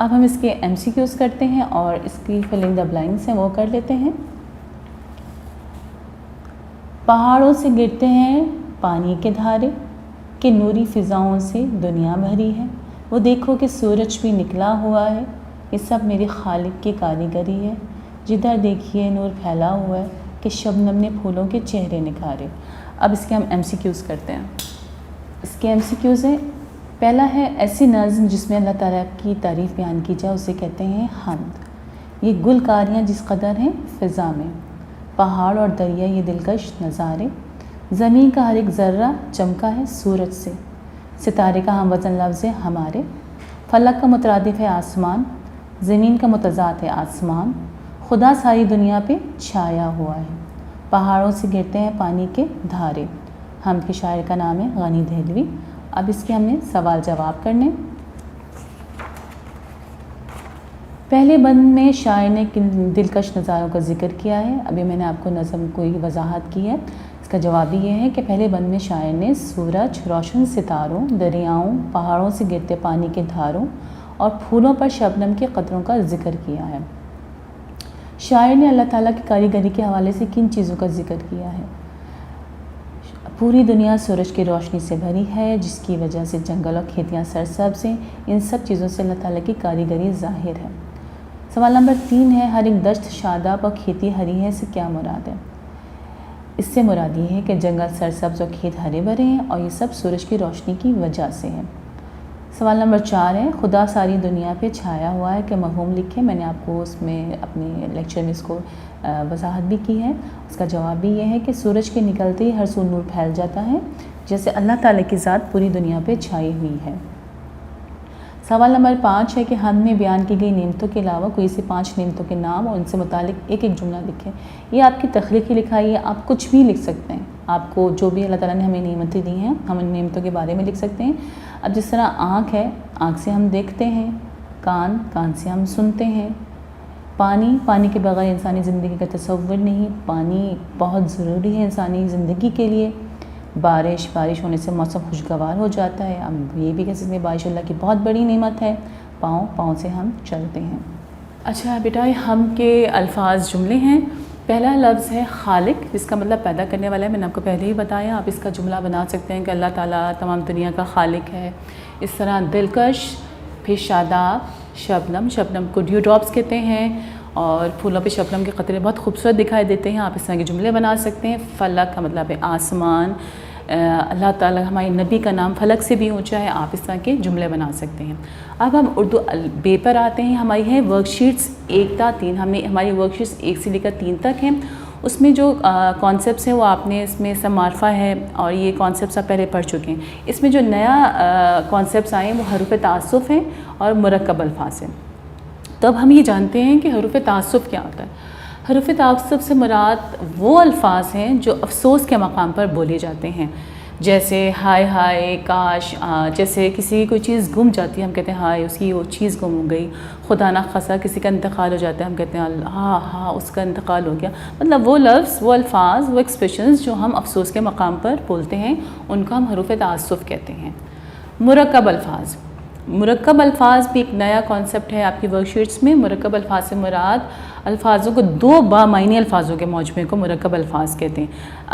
اب ہم اس کے MCQs کرتے ہیں اور اس کی فلنگ دا بلینکس ہیں وہ کر لیتے ہیں۔ پہاڑوں سے گرتے ہیں پانی کے دھارے، کہ نوری فضاؤں سے دنیا بھری ہے، وہ دیکھو کہ سورج بھی نکلا ہوا ہے، یہ سب میرے خالق کی کاریگری ہے، جدھر دیکھیے نور پھیلا ہوا ہے، کہ شبنم نے پھولوں کے چہرے نکھارے۔ اب اس کے ہم MCQs کرتے ہیں۔ اس کے MCQs ہیں، پہلا ہے ایسی نظم جس میں اللہ تعالیٰ کی تعریف بیان کی جائے، اسے کہتے ہیں حمد۔ یہ گل کاریاں جس قدر ہیں فضا میں، پہاڑ اور دریا یہ دلکش نظارے، زمین کا ہر ایک ذرہ چمکا ہے سورج سے، ستارے کا ہم وزن لفظ ہے ہمارے، فلک کا مترادف ہے آسمان، زمین کا متضاد ہے آسمان، خدا ساری دنیا پہ چھایا ہوا ہے، پہاڑوں سے گرتے ہیں پانی کے دھارے۔ حمد کے شاعر کا نام ہے غنی دہلوی۔ اب اس کے ہم نے سوال جواب کرنے۔ پہلے بند میں شاعر نے کن دلکش نظاروں کا ذکر کیا ہے؟ ابھی میں نے آپ کو نظم کو ہی وضاحت کی ہے۔ اس کا جواب یہ ہے کہ پہلے بند میں شاعر نے سورج، روشن ستاروں، دریاؤں، پہاڑوں سے گرتے پانی کے دھاروں اور پھولوں پر شبنم کے قطروں کا ذکر کیا ہے۔ شاعر نے اللہ تعالیٰ کی کاریگری کے حوالے سے کن چیزوں کا ذکر کیا ہے؟ پوری دنیا سورج کی روشنی سے بھری ہے، جس کی وجہ سے جنگل اور کھیتیاں سرسبز ہیں، ان سب چیزوں سے اللہ تعالیٰ کی کاریگری ظاہر ہے۔ سوال نمبر 3 ہے، ہر ایک دشت شاداب اور کھیتی ہری ہے سے کیا مراد ہے؟ اس سے مراد یہ ہے کہ جنگل سرسبز اور کھیت ہرے بھرے ہیں اور یہ سب سورج کی روشنی کی وجہ سے ہے۔ سوال نمبر 4 ہے، خدا ساری دنیا پہ چھایا ہوا ہے، کہ مفہوم لکھیں۔ میں نے آپ کو اس میں اپنے لیکچر میں اس کو وضاحت بھی کی ہے۔ اس کا جواب بھی یہ ہے کہ سورج کے نکلتے ہی ہر سو نور پھیل جاتا ہے، جیسے اللہ تعالیٰ کی ذات پوری دنیا پہ چھائی ہوئی ہے۔ سوال نمبر 5 ہے کہ ہم میں بیان کی گئی نعمتوں کے علاوہ کوئی سے 5 نعمتوں کے نام اور ان سے متعلق ایک جملہ لکھیں۔ یہ آپ کی تخلیقی لکھائی ہے، آپ کچھ بھی لکھ سکتے ہیں۔ آپ کو جو بھی اللہ تعالیٰ نے ہمیں نعمتیں دی ہیں، ہم ان نعمتوں کے بارے میں لکھ سکتے ہیں۔ اب جس طرح آنکھ ہے، آنکھ سے ہم دیکھتے ہیں، کان سے ہم سنتے ہیں، پانی کے بغیر انسانی زندگی کا تصور نہیں، پانی بہت ضروری ہے انسانی زندگی کے لیے۔ بارش ہونے سے موسم خوشگوار ہو جاتا ہے، ہم یہ بھی کہہ سکتے ہیں بارش اللہ کی بہت بڑی نعمت ہے۔ پاؤں سے ہم چلتے ہیں۔ اچھا بیٹا، ہم کے الفاظ جملے ہیں۔ پہلا لفظ ہے خالق، جس کا مطلب پیدا کرنے والا ہے۔ میں نے آپ کو پہلے ہی بتایا، آپ اس کا جملہ بنا سکتے ہیں کہ اللہ تعالیٰ تمام دنیا کا خالق ہے۔ اس طرح دلکش، پھر شاداب، شبنم کو ڈیو ڈراپس کہتے ہیں، اور پھولوں پہ شبنم کے قطرے بہت خوبصورت دکھائی دیتے ہیں، آپ اس طرح کے جملے بنا سکتے ہیں۔ فلک کا مطلب ہے آسمان، اللہ تعالیٰ ہمارے نبی کا نام فلک سے بھی اونچا ہے، آپ اس طرح کے جملے بنا سکتے ہیں۔ اب ہم اردو البے پر آتے ہیں۔ ہماری ہیں ورک شیٹس 1 تا 3، ہماری ورک شیٹس 1 سے لے کر 3 تک ہیں۔ اس میں جو کانسیپٹس ہیں وہ آپ نے اس میں سب معرفہ ہے، اور یہ کانسیپٹس آپ پہلے پڑھ چکے ہیں۔ اس میں جو نیا کانسیپٹس آئے ہیں وہ حروف تعسف ہیں اور مرکب الفاظ ہیں۔ تو اب ہم یہ جانتے ہیں کہ حروف تعسف کیا ہوتا ہے۔ حروف تعسف سے مراد وہ الفاظ ہیں جو افسوس کے مقام پر بولے جاتے ہیں، جیسے ہائے کاش، جیسے کسی کی کوئی چیز گم جاتی ہے ہم کہتے ہیں ہائے اس کی وہ چیز گم ہو گئی۔ خدا نخواستہ کسی کا انتقال ہو جاتا ہے ہم کہتے ہیں ہاں اس کا انتقال ہو گیا۔ مطلب وہ لفظ، وہ الفاظ، وہ ایکسپریشنز جو ہم افسوس کے مقام پر بولتے ہیں ان کو ہم حروف تعسف کہتے ہیں۔ مرکب الفاظ بھی ایک نیا کانسیپٹ ہے آپ کی ورک شیٹس میں۔ مرکب الفاظ سے مراد الفاظوں کو 2 بامعنی الفاظوں کے مجموعے کو مرکب الفاظ کہتے ہیں۔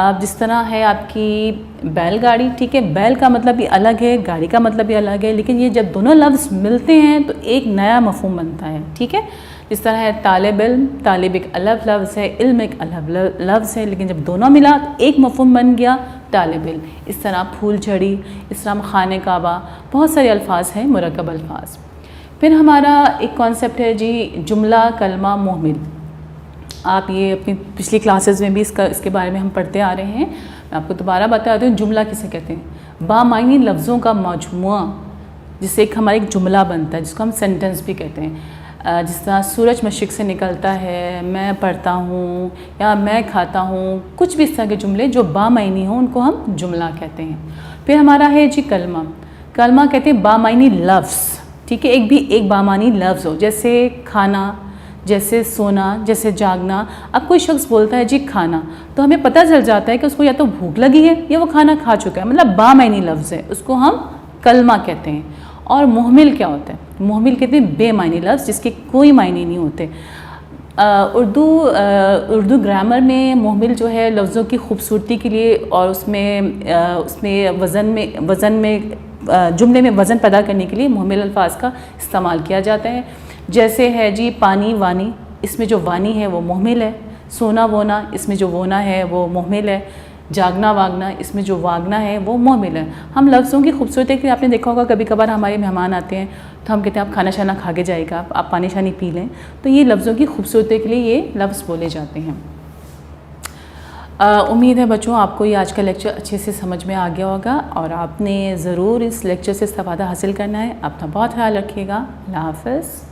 اب جس طرح ہے آپ کی بیل گاڑی، ٹھیک ہے، بیل کا مطلب بھی الگ ہے، گاڑی کا مطلب بھی الگ ہے، لیکن یہ جب دونوں لفظ ملتے ہیں تو ایک نیا مفہوم بنتا ہے، ٹھیک ہے۔ جس طرح ہے طالب علم، طالب ایک الگ لفظ ہے، علم ایک الگ لفظ ہے، لیکن جب دونوں ملا تو ایک مفہوم بن گیا طالب علم۔ اس طرح پھول جھڑی، اس طرح خانہ کعبہ، بہت سارے الفاظ ہیں مرکب الفاظ۔ پھر ہمارا ایک کانسیپٹ ہے جی جملہ کلمہ محمل۔ آپ یہ اپنی پچھلی کلاسز میں بھی اس کے بارے میں ہم پڑھتے آ رہے ہیں، میں آپ کو دوبارہ بتا دوں۔ جملہ کسے کہتے ہیں؟ بامعنی لفظوں کا مجموعہ، جس سے ہمارا ایک جملہ بنتا ہے، جس کو ہم سینٹنس بھی کہتے ہیں۔ جس طرح سورج مشرق سے نکلتا ہے، میں پڑھتا ہوں، یا میں کھاتا ہوں، کچھ بھی اس طرح کے جملے جو بامعنی ہوں ان کو ہم جملہ کہتے ہیں۔ پھر ہمارا ہے جی کلمہ کہتے ہیں بامعنی لفظ، ٹھیک ہے، ایک بامعنی لفظ ہو، جیسے کھانا، جیسے سونا، جیسے جاگنا۔ اب کوئی شخص بولتا ہے جی کھانا، تو ہمیں پتہ چل جاتا ہے کہ اس کو یا تو بھوک لگی ہے یا وہ کھانا کھا چکا ہے، مطلب بامعنی لفظ ہے، اس کو ہم کلمہ کہتے ہیں۔ اور محمل کیا ہوتا ہے؟ محمل کہتے ہیں بے معنی لفظ جس کے کوئی معنی نہیں ہوتے. اردو گرامر میں محمل جو ہے لفظوں کی خوبصورتی کے لیے اور اس میں وزن میں جملے میں وزن پیدا کرنے کے لیے محمل الفاظ کا استعمال کیا جاتا ہے. جیسے ہے جی پانی وانی، اس میں جو وانی ہے وہ محمل ہے. سونا وونا، اس میں جو وونا ہے وہ محمل ہے. جاگنا واگنا، اس میں جو واگنا ہے وہ محمل ہے. ہم لفظوں کی خوبصورتی کے لیے آپ نے دیکھا ہوگا کبھی کبھار ہمارے مہمان آتے ہیں تو ہم کہتے ہیں آپ کھانا شانا کھا کے جائے گا، آپ پانی شانی پی لیں. تو یہ لفظوں کی خوبصورتی کے لیے یہ لفظ بولے جاتے ہیں. امید ہے بچوں آپ کو یہ آج کا لیکچر اچھے سے سمجھ میں آ گیا ہوگا اور آپ نے ضرور اس لیکچر سے استفادہ حاصل کرنا ہے. اپنا بہت خیال رکھیے گا. اللہ حافظ.